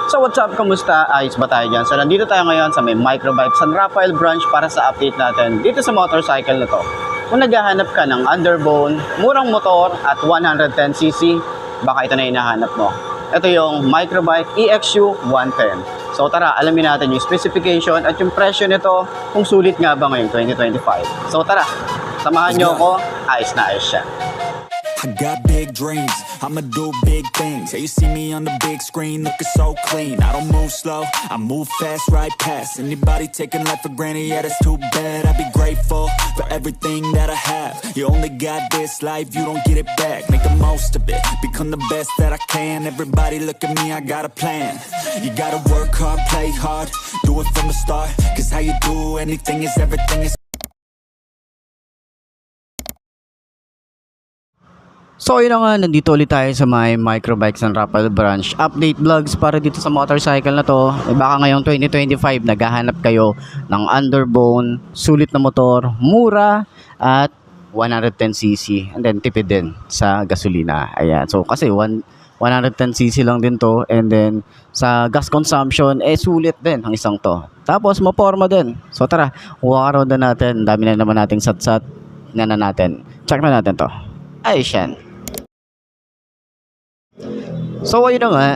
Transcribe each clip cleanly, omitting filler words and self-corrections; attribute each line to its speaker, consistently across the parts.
Speaker 1: So what's up, kamusta? Ayos ba tayo dyan? So nandito tayo ngayon sa may Microbike San Rafael branch para sa update natin dito sa motorcycle na to. Kung naghahanap ka ng underbone, murang motor at 110cc, baka ito na hinahanap mo. Ito yung Microbike EXU 110. So tara, alamin natin yung specification at yung presyo nito kung sulit nga ba ngayong 2025. So tara, samahan nyo ako, ayos na ayos siya.
Speaker 2: I got big dreams, I'ma do big things. Yeah, you see me on the big screen looking so clean. I don't move slow, I move fast, right past anybody taking life for granted, yeah, that's too bad. I'd be grateful for everything that I have. You only got this life, you don't get it back. Make the most of it, become the best that I can. Everybody look at me, I got a plan. You gotta work hard, play hard, do it from the start. Cause how you do anything is everything.
Speaker 1: So yun na nga, nandito ulit tayo sa may Microbike San Rafael branch. Update vlogs para dito sa motorcycle na to. Baka ngayong 2025 naghahanap kayo ng underbone, sulit na motor, mura at 110cc. And then tipid din sa gasolina. Ayan. So kasi 110cc lang din to. And then sa gas consumption, sulit din ang isang to. Tapos maporma din. So tara, walk around na natin. Dami na naman nating satsat. Tingnan na natin. Check na natin to. Ayos yan. So ayun na nga,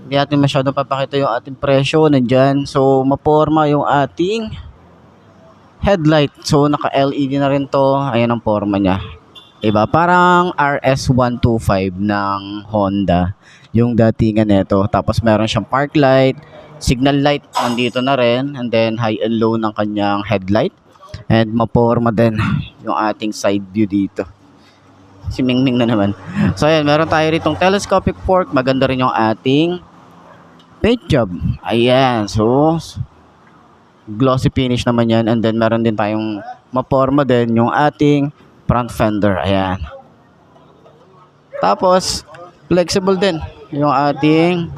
Speaker 1: hindi natin masyadong papakita yung ating presyo nandyan. So maporma yung ating headlight. So naka LED na rin to. Ayan ang forma niya, diba? Parang RS125 ng Honda yung datingan nito. Tapos meron siyang park light, signal light nandito na rin, and then high and low ng kanyang headlight. And maporma din yung ating side view dito. Si Mingming na naman. So ayan, meron tayo ritong telescopic fork. Maganda rin yung ating paint job. Ayan, so glossy finish naman yan. And then meron din tayong maporma din yung ating front fender. Ayan. Tapos flexible din yung ating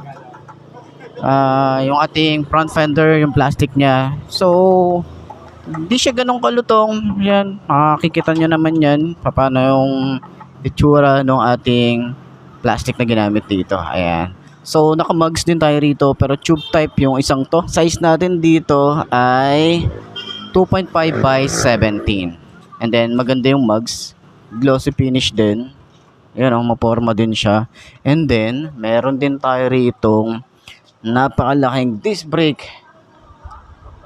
Speaker 1: front fender, yung plastic niya. So hindi siya ganun kalutong. Yan, makikita nyo naman yan paano yung itsura ng ating plastic na ginamit dito. Ayan. So naka-mugs din tayo rito, pero tube type yung isang to. Size natin dito ay 2.5 by 17. And then maganda yung mugs, glossy finish din. Ayan, maporma din siya. And then meron din tayo rito napakalaking disc brake.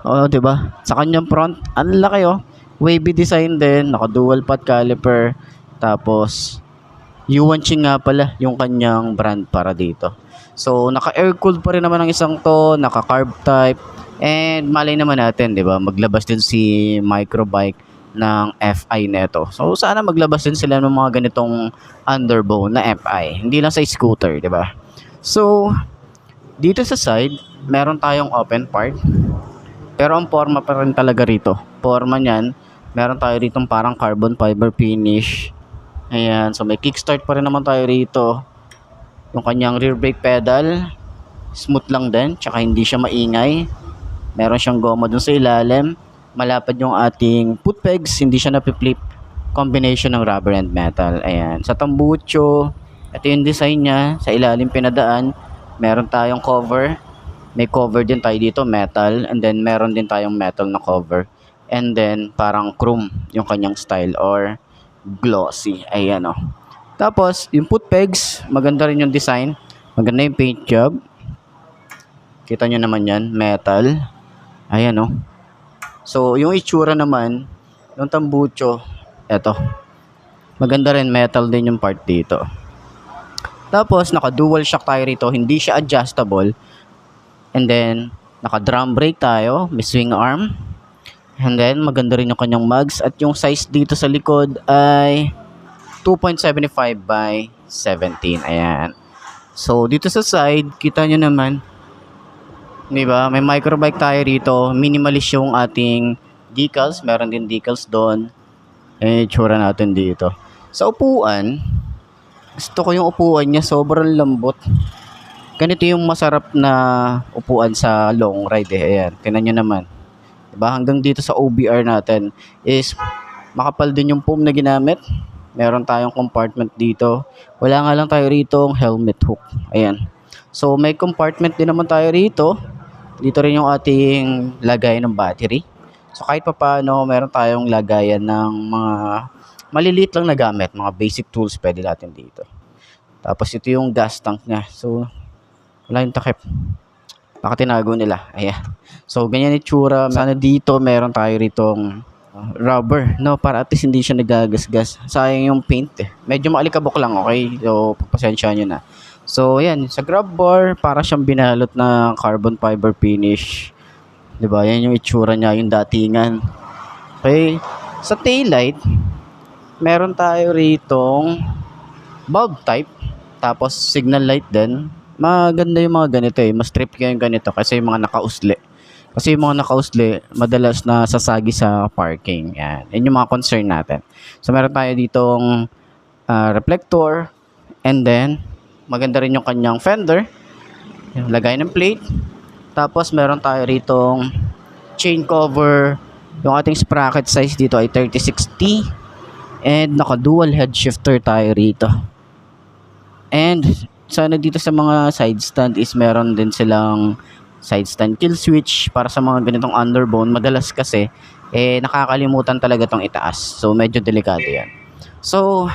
Speaker 1: Oh, 'di ba? Sa kanyang front, ang laki oh. Wavy design din, naka dual path caliper. Tapos Yuanqing nga pala yung kanyang brand para dito. So naka air cooled pa rin naman ang isang to, naka carb type. And malay naman natin, 'di ba? Maglabas din si Microbike ng FI neto. So sana maglabas din sila ng mga ganitong underbone na FI, hindi lang sa scooter, 'di ba? So dito sa side, meron tayong open part. Pero ang forma pa rin talaga rito. Forma niyan, meron tayo rito parang carbon fiber finish. Ayan, so may kickstart pa rin naman tayo rito. Yung kanyang rear brake pedal, smooth lang din, tsaka hindi siya maingay. Meron siyang goma dun sa ilalim. Malapad yung ating foot pegs, hindi siya napiflip. Combination ng rubber and metal. Ayan, sa tambucho, ito yung design niya. Sa ilalim pinadaan, meron tayong cover. May cover din tayo dito, metal. And then meron din tayong metal na cover. And then parang chrome yung kanyang style or glossy. Ayan oh. Tapos yung foot pegs, maganda rin yung design. Maganda yung paint job. Kita nyo naman yan, metal. Ayan oh. So yung itsura naman, yung tambucho, eto. Maganda rin, metal din yung part dito. Tapos naka dual shock tayo rito, hindi siya adjustable. And then, naka-drum brake tayo, may swing arm. And then, maganda rin yung kanyang mugs. At yung size dito sa likod ay 2.75 by 17. Ayan. So, dito sa side, kita nyo naman. Diba? May Microbike tayo rito. Minimalist yung ating decals. Meron din decals doon. Tsura natin dito. Sa upuan, gusto ko yung upuan niya. Sobrang lambot. Ganito yung masarap na upuan sa long ride eh. Ayan, tingnan nyo naman. Diba? Hanggang dito sa OBR natin is makapal din yung foam na ginamit. Meron tayong compartment dito. Wala nga lang tayo rito helmet hook. Ayan. So may compartment din naman tayo rito. Dito rin yung ating lagay ng battery. So kahit papaano, meron tayong lagayan ng mga maliliit lang na gamit, mga basic tools pwede natin dito. Tapos ito yung gas tank niya. So wala yung takip. Baka tinago nila. Ayan. So ganyan yung tsura. Sana dito meron tayo ritong rubber, no, para at least hindi siya nagagasgas. Sayang yung paint eh. Medyo maalikabok lang, okay? So pagpasensyahan nyo na. So ayan, sa grab bar para siyang binalot na carbon fiber finish. 'Di ba? Yan yung itsura niya, yung datingan. Okay. Sa taillight, meron tayo ritong bulb type, tapos signal light din. Maganda yung mga ganito eh. Mas trip ko yung ganito kasi yung mga nakausli. Kasi yung mga nakausli, madalas na sasagi sa parking. Yan. Yan yung mga concern natin. So, meron tayo ditong reflector. And then, maganda rin yung kanyang fender. Yung lagay ng plate. Tapos, meron tayo ritong chain cover. Yung ating sprocket size dito ay 36T. And naka-dual head shifter tayo rito. And, sana dito sa mga side stand is meron din silang side stand kill switch para sa mga ganitong underbone. Madalas kasi nakakalimutan talaga tong itaas, so medyo delikado yan. So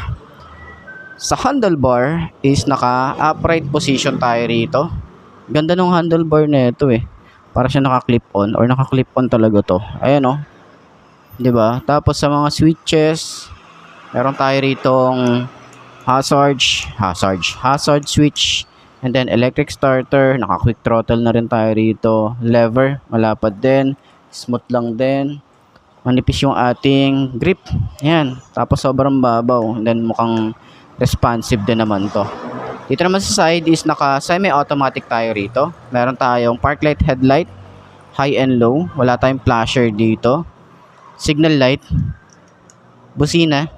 Speaker 1: sa handlebar is naka upright position tayo rito. Ganda ng handlebar na ito eh, para siya naka clip on or naka clip on talaga to. Ayan oh, 'di ba? Tapos sa mga switches, meron tayo ritong hazard switch, and then electric starter, naka quick throttle na rin tayo rito, lever, malapad din, smooth lang din, manipis yung ating grip, yan, tapos sobrang babaw, and then mukhang responsive din naman to. Dito naman sa side is naka semi-automatic tayo rito, meron tayong park light, headlight, high and low, wala tayong flasher dito, signal light, busina,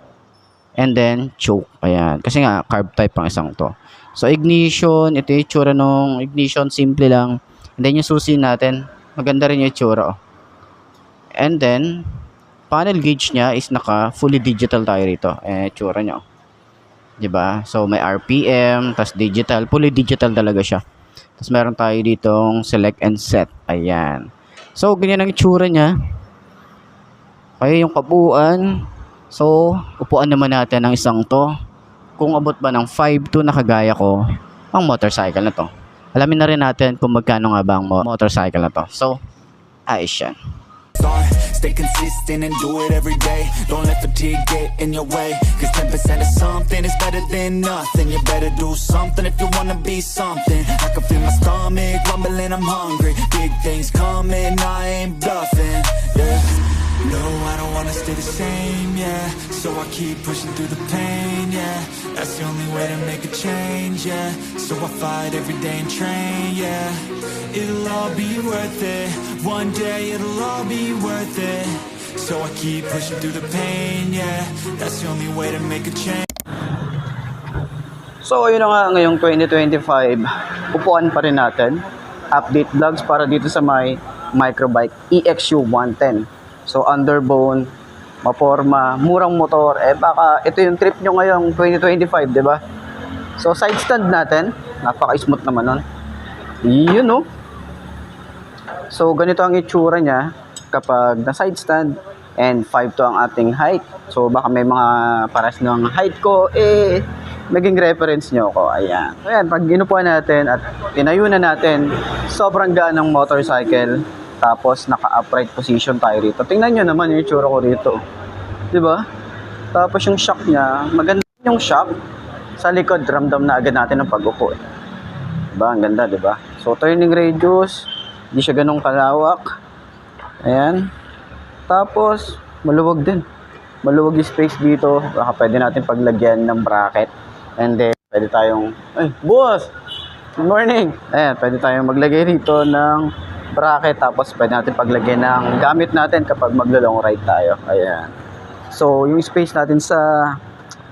Speaker 1: and then choke. Ayan. Kasi nga carb type ang isang to. So ignition, ito yung itsura ng ignition, simple lang. And then yung susi natin, maganda rin yung itsura. Oh. And then panel gauge niya is naka fully digital tayo rito. Itsura niya. Oh. 'Di ba? So may RPM, tas digital, fully digital talaga siya. Tas meron tayo ditong select and set. Ayan. So ganyan ang itsura niya. Kaya yung kabuuan, so, upuan naman natin ang isang to. Kung abot ba ng 5'2" na kagaya ko, ang motorcycle na to. Alamin na rin natin kung magkano nga ba ang motorcycle na to. So, ayos yan.
Speaker 2: Stay consistent and do it every day. Don't let fatigue get in your way. Cause 10% of something is better than nothing. You better do something if you wanna be something. I can feel my stomach rumbling, I'm hungry. Big things coming, I ain't bluffing. Yeah. No, I don't wanna stay the same, yeah. So I keep pushing through the pain, yeah. That's the only way to make a change, yeah. So I fight every day and train, yeah. It'll all be worth it. One day it'll all be worth it. So I keep pushing through the pain, yeah. That's the only way to make a change.
Speaker 1: So ayun na nga, ngayong 2025, upuan pa rin natin. Update vlogs para dito sa may microbike EXU 110. So underbone, maporma, murang motor, baka ito yung trip nyo ngayong 2025, di ba? So side stand natin, napaka-smooth naman nun. Yun no. So ganito ang itsura niya kapag na side stand, and 5'2" ang ating height. So baka may mga paras ng height ko, maging reference nyo ako. Ayan. Ayan, pag inupuan natin at tinayo na natin, sobrang gaan ng motorcycle. Tapos naka-upright position tayo rito. Tingnan nyo naman yung itsura ko rito. 'Di ba? Tapos yung shock niya, maganda yung shock. Sa likod, ramdam na agad natin ang pag-upo. 'Di ba? Ang ganda, 'di ba? So turning radius, hindi siya ganong kalawak. Ayan. Tapos maluwag din. Maluwag yung space dito. Baka pwede natin paglagyan ng bracket. And then pwede tayong, boss! Good morning! Ayan, pwede tayong maglagay rito ng bracket, tapos pwede natin paglagyan ng gamit natin kapag maglo-long ride tayo. Ayan. So, yung space natin sa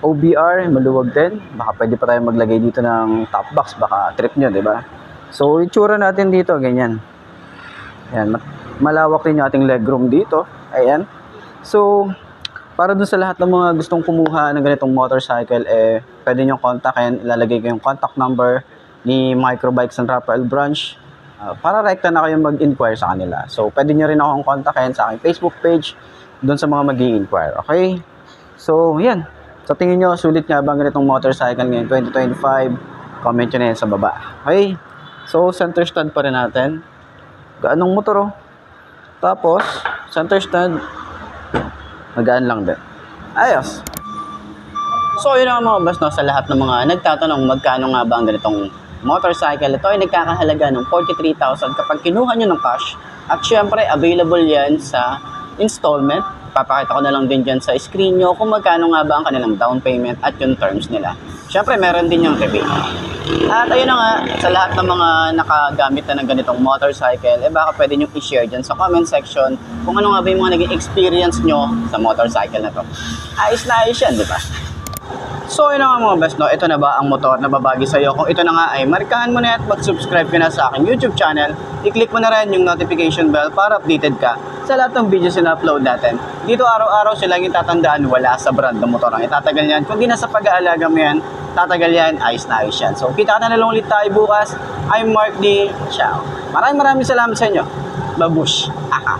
Speaker 1: OBR, maluwag din. Baka pwede pa tayo maglagay dito ng top box, baka trip nyo, di ba? So, itsura natin dito, ganyan. Ayan, malawak din yung ating legroom dito. Ayan. So, para dun sa lahat ng mga gustong kumuha ng ganitong motorcycle, pwede nyo kontakin, ilalagay ko yung contact number ni Microbikes and Rafael Branch, para rekta na kayo mag-inquire sa kanila. So, pwede nyo rin akong kontakin sa aking Facebook page doon sa mga mag-i-inquire. Okay? So, yan. Sa tingin nyo, sulit nga ba ganitong motorcycle ngayon 2025? Comment nyo na yan sa baba. Okay? So, center stand pa rin natin. Gaanong motor, oh. Tapos, center stand, magaan lang din. Ayos. So, yun ang mga boss, no, sa lahat ng mga nagtatanong magkano nga ba ang ganitong motorcycle. Ito ay nagkakahalaga ng 43,000 kapag kinuha nyo ng cash. At syempre, available yan sa installment. Papakita ko na lang din dyan sa screen nyo kung magkano nga ba ang kanilang down payment at yung terms nila. Syempre, meron din yung rebate. At ayun na nga, sa lahat ng mga nakagamit na ng ganitong motorcycle, baka pwede nyo i-share dyan sa comment section kung ano nga ba yung mga naging experience nyo sa motorcycle na to. Ayos na ayos yan, di ba? So yun na nga mga best, no? Ito na ba ang motor na babagi sa'yo? Kung ito na nga ay markahan mo na at mag-subscribe ka na sa aking YouTube channel. I-click mo na rin yung notification bell para updated ka sa lahat ng videos na upload natin. Dito araw-araw sila yung tatandaan, wala sa brand ng motor ang itatagal yan. Kung di na sa pag-aalaga mo yan, tatagal yan, ayos na ayos yan. So kita ka na lang ulit tayo bukas. I'm Mark D. Ciao. Maraming salamat sa inyo. Babush. Aha.